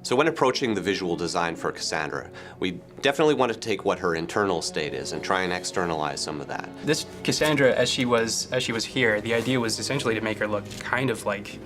So when approaching the visual design for Cassandra, we definitely want to take what her internal state is and try and externalize some of that. This Cassandra, as she was here, the idea was essentially to make her look kind of like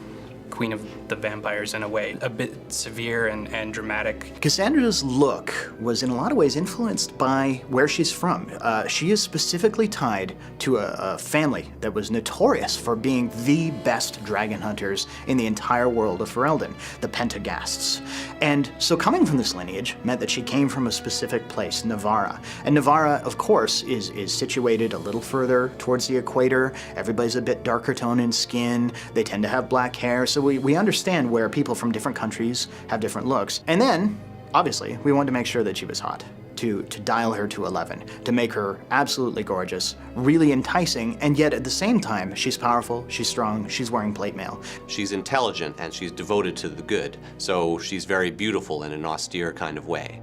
Queen of the Vampires in a way, a bit severe and dramatic. Cassandra's look was in a lot of ways influenced by where she's from. She is specifically tied to a family that was notorious for being the best dragon hunters in the entire world of Ferelden, the Pentaghasts. And so coming from this lineage meant that she came from a specific place, Navarra. And Navarra, of course, is situated a little further towards the equator. Everybody's a bit darker toned in skin. They tend to have black hair. So we understand where people from different countries have different looks. And then, obviously, we wanted to make sure that she was hot, to dial her to 11, to make her absolutely gorgeous, really enticing, and yet at the same time, she's powerful, she's strong, she's wearing plate mail. She's intelligent and she's devoted to the good, so she's very beautiful in an austere kind of way.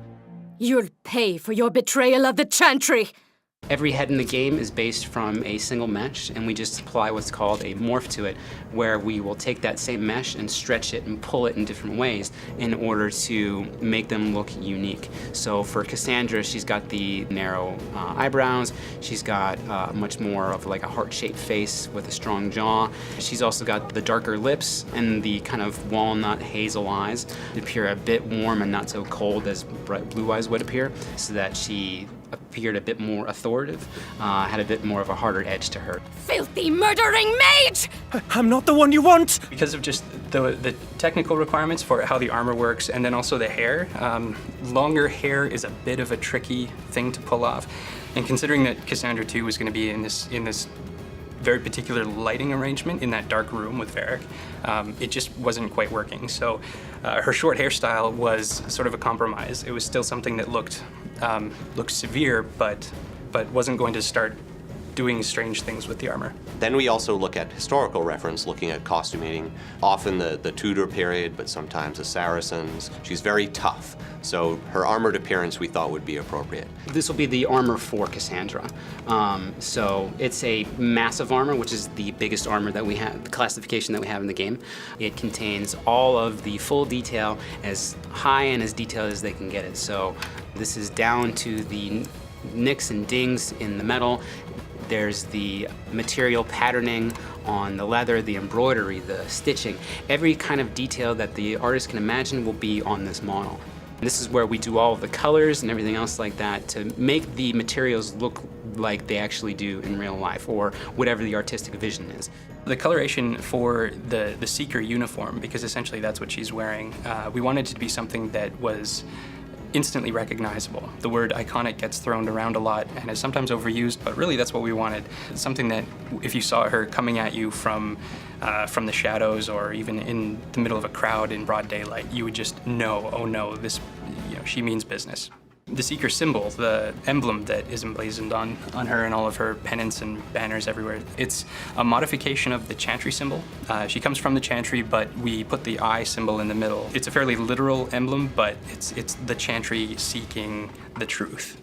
You'll pay for your betrayal of the Chantry! Every head in the game is based from a single mesh, and we just apply what's called a morph to it, where we will take that same mesh and stretch it and pull it in different ways in order to make them look unique. So for Cassandra, she's got the narrow eyebrows, she's got much more of like a heart-shaped face with a strong jaw. She's also got the darker lips and the kind of walnut hazel eyes. They appear a bit warm and not so cold as bright blue eyes would appear, so that she appeared a bit more authoritative, had a bit more of a harder edge to her. Filthy murdering mage! I'm not the one you want! Because of just the technical requirements for how the armor works, and then also the hair, longer hair is a bit of a tricky thing to pull off. And considering that Cassandra 2 was going to be in this very particular lighting arrangement in that dark room with Varric, it just wasn't quite working. So her short hairstyle was sort of a compromise. It was still something that looked severe, but wasn't going to start doing strange things with the armor. Then we also look at historical reference, looking at costuming, often the Tudor period, but sometimes the Saracens. She's very tough, so her armored appearance we thought would be appropriate. This will be the armor for Cassandra. So it's a massive armor, which is the biggest armor that we have, the classification that we have in the game. It contains all of the full detail, as high and as detailed as they can get it. So this is down to the nicks and dings in the metal. There's the material patterning on the leather, the embroidery, the stitching. Every kind of detail that the artist can imagine will be on this model. This is where we do all of the colors and everything else like that to make the materials look like they actually do in real life, or whatever the artistic vision is. The coloration for the Seeker uniform, because essentially that's what she's wearing, we wanted it to be something that was instantly recognizable. The word iconic gets thrown around a lot and is sometimes overused, but really that's what we wanted. It's something that if you saw her coming at you from the shadows or even in the middle of a crowd in broad daylight, you would just know, oh no, this, she means business. The Seeker symbol, the emblem that is emblazoned on her and all of her pennants and banners everywhere, it's a modification of the Chantry symbol. She comes from the Chantry, but we put the eye symbol in the middle. It's a fairly literal emblem, but it's the Chantry seeking the truth.